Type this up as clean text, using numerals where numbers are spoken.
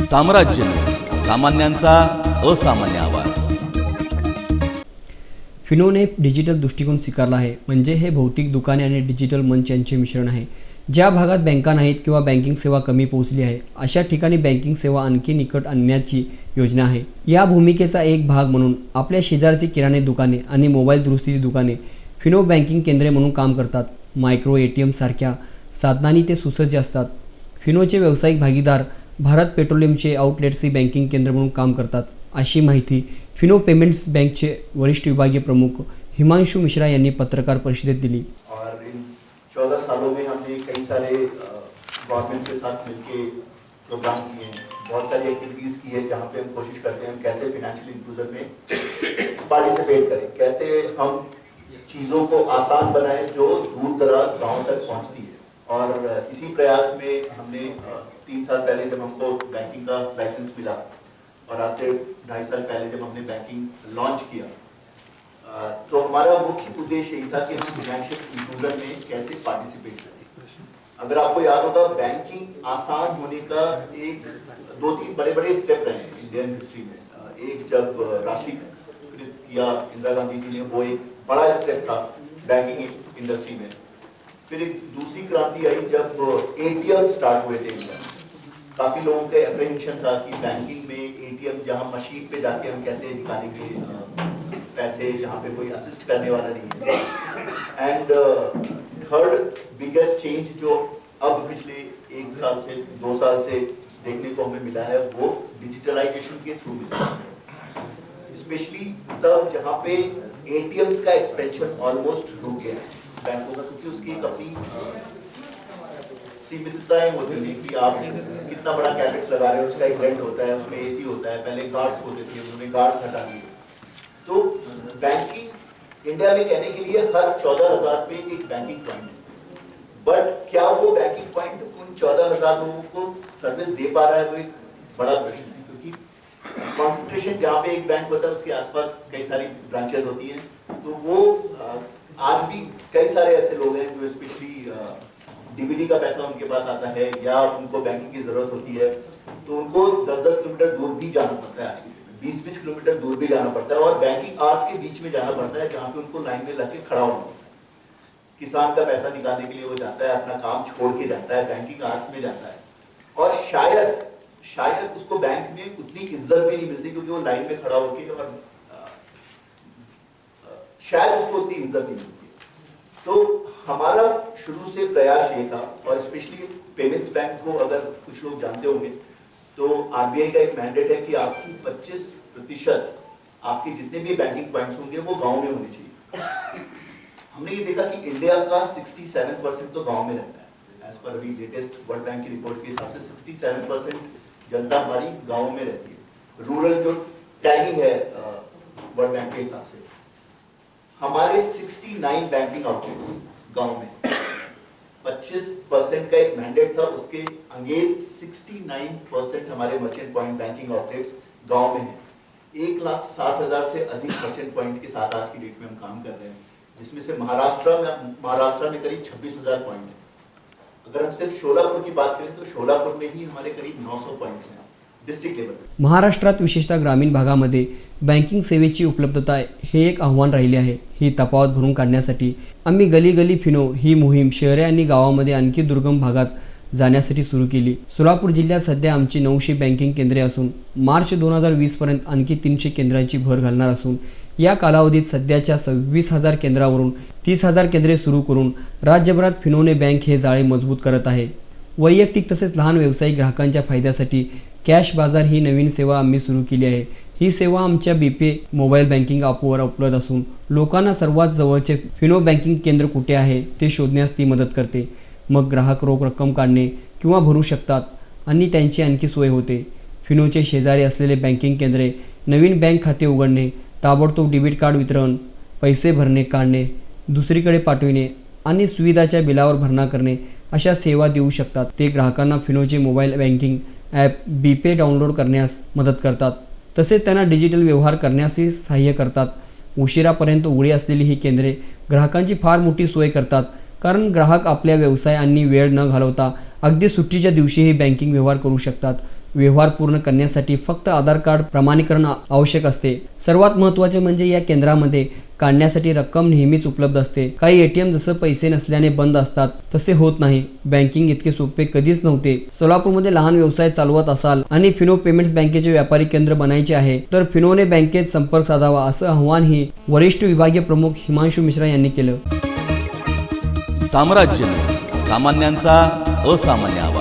साम्राज्य न्यूज, सामान्यांचा असामान्य आवाज। फिनोने डिजिटल दृष्टिकोन स्वीकारला आहे, म्हणजे हे भौतिक दुकाने आणि डिजिटल मंच यांचे मिश्रण आहे। ज्या भागात बँका नाहीत किंवा बँकिंग सेवा कमी पोहोचली आहे, अशा ठिकाणी बँकिंग सेवा आणखी निकट आणण्याची योजना आहे। या भूमिकेचा एक भाग म्हणून आपल्या शेजारची किराणे दुकाने आणि मोबाईल दुरुस्तीची दुकाने फिनो बँकिंग केंद्रे म्हणून काम करतात। मायक्रो एटीएम सारख्या साधनांनी ते सुसज्ज असतात। फिनोचे व्यावसायिक भागीदार भारत पेट्रोलियमचे आउटलेट्सची बँकिंग केंद्र म्हणून काम करतात, अशी माहिती फिनो पेमेंट्स बँकचे वरिष्ठ विभागीय प्रमुख हिमांशु मिश्रा यांनी पत्रकार परिषदेत दिली। और इन 14 सालों में हमने कई सारे गवर्नमेंट के साथ मिलके प्रोग्राम किए हैं, बहुत सारी एक्टिविटीज़ की है जहाँ पे हम कोशिश करते हैं हम कैसे फाइनेंशियल इंक्लूजन में पार्टिसिपेट करें, कैसे हम चीज़ों को आसान बनाएं जो दूर दराज गाँव तक पहुँचती है। और इसी प्रयास में हमने 3 साल पहले जब हमको बैंकिंग का लाइसेंस मिला और आज से 2.5 साल पहले जब हमने बैंकिंग लॉन्च किया, तो हमारा मुख्य उद्देश्य यही था कि हम फाइनेंशियल इंक्लूजन में कैसे पार्टिसिपेट करें। अगर आपको याद होगा, बैंकिंग आसान होने का एक 2-3 बड़े स्टेप रहे हैं इंडियन हिस्ट्री में। एक जब राष्ट्रीयकृत किया इंदिरा गांधी जी ने, वो एक बड़ा स्टेप था बैंकिंग इंडस्ट्री में। फिर एक दूसरी क्रांति आई जब एटीएम स्टार्ट हुए थे इंडिया। काफी लोगों का एप्रीहेंशन था कि बैंकिंग में एटीएम, जहां मशीन पे जाके हम कैसे निकालेंगे पैसे, जहां पे कोई असिस्ट करने वाला नहीं है। एंड थर्ड बिगेस्ट चेंज जो अब पिछले 1 साल से 2 साल से देखने को हमें मिला है, वो डिजिटलाइजेशन के थ्रू मिला है। स्पेशली तब जहां पे एटीएम्स का एक्सपेंशन ऑलमोस्ट रुक गया है बैंकों का, क्योंकि उसकी एक अपनी सीमितताएं होती हैं कि आप कितना बड़ा कैपेक्स लगा रहे हो, उसका एक रेंट होता है, उसमें एसी होता है, पहले गार्ड्स होते थे, उन्होंने गार्ड्स हटा दिए। तो बैंकिंग इंडिया में कहने के लिए हर 14,000 पे एक बैंकिंग पॉइंट है, बट क्या वो बैंकिंग पॉइंट उन 14,000 लोगों को सर्विस दे पा रहा है, वो एक बड़ा प्रश्न है। क्योंकि कॉन्सेंट्रेशन जहाँ पे एक बैंक होता है उसके आसपास कई सारी ब्रांचेस होती हैं, तो वो आज भी कई सारे ऐसे लोग हैं जो स्पेशली डीबीडी का पैसा उनके पास आता है या उनको बैंकिंग की जरूरत होती है, तो उनको 10-10 किलोमीटर दूर भी जाना पड़ता है, आज के डेट में 20-20 किलोमीटर दूर भी जाना पड़ता है, और बैंकिंग आवर्स के बीच में जाना पड़ता है जहाँ पे उनको लाइन में लग के खड़ा होना पड़ता है। किसान का पैसा निकालने के लिए वो जाता है, अपना काम छोड़ के जाता है, बैंकिंग आवर्स में जाता है, और शायद उसको बैंक में उतनी इज्जत भी नहीं मिलती, क्योंकि वो लाइन में खड़ा होके, और शायद उसको उतनी इज्जत नहीं मिलती। तो हमारा शुरू से प्रयास ये था, और स्पेशली पेमेंट्स बैंक को अगर कुछ लोग जानते होंगे, तो आरबीआई का एक मैंडेट है कि आपकी 25% आपके जितने भी बैंकिंग पॉइंट्स होंगे वो गांव में होने चाहिए। हमने ये देखा कि इंडिया का 67% तो गांव में रहता है। एज पर अभी लेटेस्ट वर्ल्ड बैंक की रिपोर्ट के हिसाब से 67% जनता हमारी गाँव में रहती है। रूरल जो टैगिंग है वर्ल्ड बैंक के हिसाब से, हमारे 69 बैंकिंग आउटलेट्स गांव में, 25% का एक मैंडेट था, उसके अंगेंस्ट 69% हमारे मर्चेंट पॉइंट बैंकिंग आउटलेट्स गांव में हैं। 1,60,000 से अधिक मर्चेंट पॉइंट के साथ आज की डेट में हम काम कर रहे हैं, जिसमें से महाराष्ट्र में करीब 26,000 पॉइंट है। अगर हम सिर्फ शोलापुर की बात करें तो शोलापुर में ही हमारे करीब 900 पॉइंट्स हैं डिस्ट्रिक्ट लेवल। महाराष्ट्रात विशेषतः ग्रामीण भागामध्ये बँकिंग सेवेची उपलब्धता हे एक आव्हान राहिले आहे। ही तफावत भरून काढण्यासाठी आम्ही गली गली फिनो ही मोहीम शहरे आणि गावामध्ये आणखी दुर्गम भागात जाण्यासाठी सुरू केली। सोलापूर जिल्ह्यात सध्या आमची 900 बँकिंग केंद्रे असून मार्च 2020 पर्यंत आणखी 300 केंद्रांची भर घालणार असून या कालावधीत सध्याच्या 26,000 केंद्रावरून 30,000 केंद्रे सुरू करून राज्यभरात फिनोने बँक हे जाळे मजबूत करत आहे। वैयक्तिक तसेच लहान व्यावसायिक ग्राहकांच्या फायद्यासाठी कॅश बाजार ही नवीन सेवा आम्ही सुरू केली आहे। ही सेवा आमच्या बीपे मोबाईल बँकिंग ॲपवर उपलब्ध असून लोकांना सर्वात जवळचे फिनो बँकिंग केंद्र कुठे आहे ते शोधण्यास ती मदत करते। मग ग्राहक रोख रक्कम काढणे किंवा भरू शकतात आणि त्यांची आणखी सोय होते। फिनोचे शेजारी असलेले बँकिंग केंद्रे नवीन बँक खाते उघडणे, ताबडतोब डेबिट कार्ड वितरण, पैसे भरणे काढणे, दुसरीकडे पाठविणे आणि सुविधाच्या बिलावर भरणा करणे अशा सेवा देऊ शकतात। ते ग्राहकांना फिनोचे मोबाईल बँकिंग ॲप बीपे डाउनलोड करण्यास मदत करतात, तसेच त्यांना डिजिटल व्यवहार करण्यासही सहाय्य करतात। उशिरापर्यंत उघडी असलेली ही केंद्रे ग्राहकांची फार मोठी सोय करतात, कारण ग्राहक आपल्या व्यवसाय आणि वेळ न घालवता अगदी सुट्टीच्या दिवशीही बँकिंग व्यवहार करू शकतात। व्यवहार पूर्ण करण्यासाठी फक्त आधार कार्ड प्रमाणीकरण आवश्यक असते. सर्वात महत्त्वाचे म्हणजे या केंद्रामध्ये काढण्यासाठी रक्कम नेहमीच उपलब्ध असते. काही एटीएम जसं पैसे नसल्याने बंद असतात तसे होत नाही. बँकिंग इतके सोपे कधीच नव्हते. सोलापूरमध्ये लहान व्यवसाय चालवत असाल आणि फिनो पेमेंट्स बँकेचे व्यापारी केंद्र बनायचे आहे तर फिनोने बँकेत संपर्क साधावा असं आवाहनही वरिष्ठ विभागीय प्रमुख हिमांशु मिश्रा यांनी केलं. साम्राज्य न्यूज, सामान्यांचा असामान्य आवाज.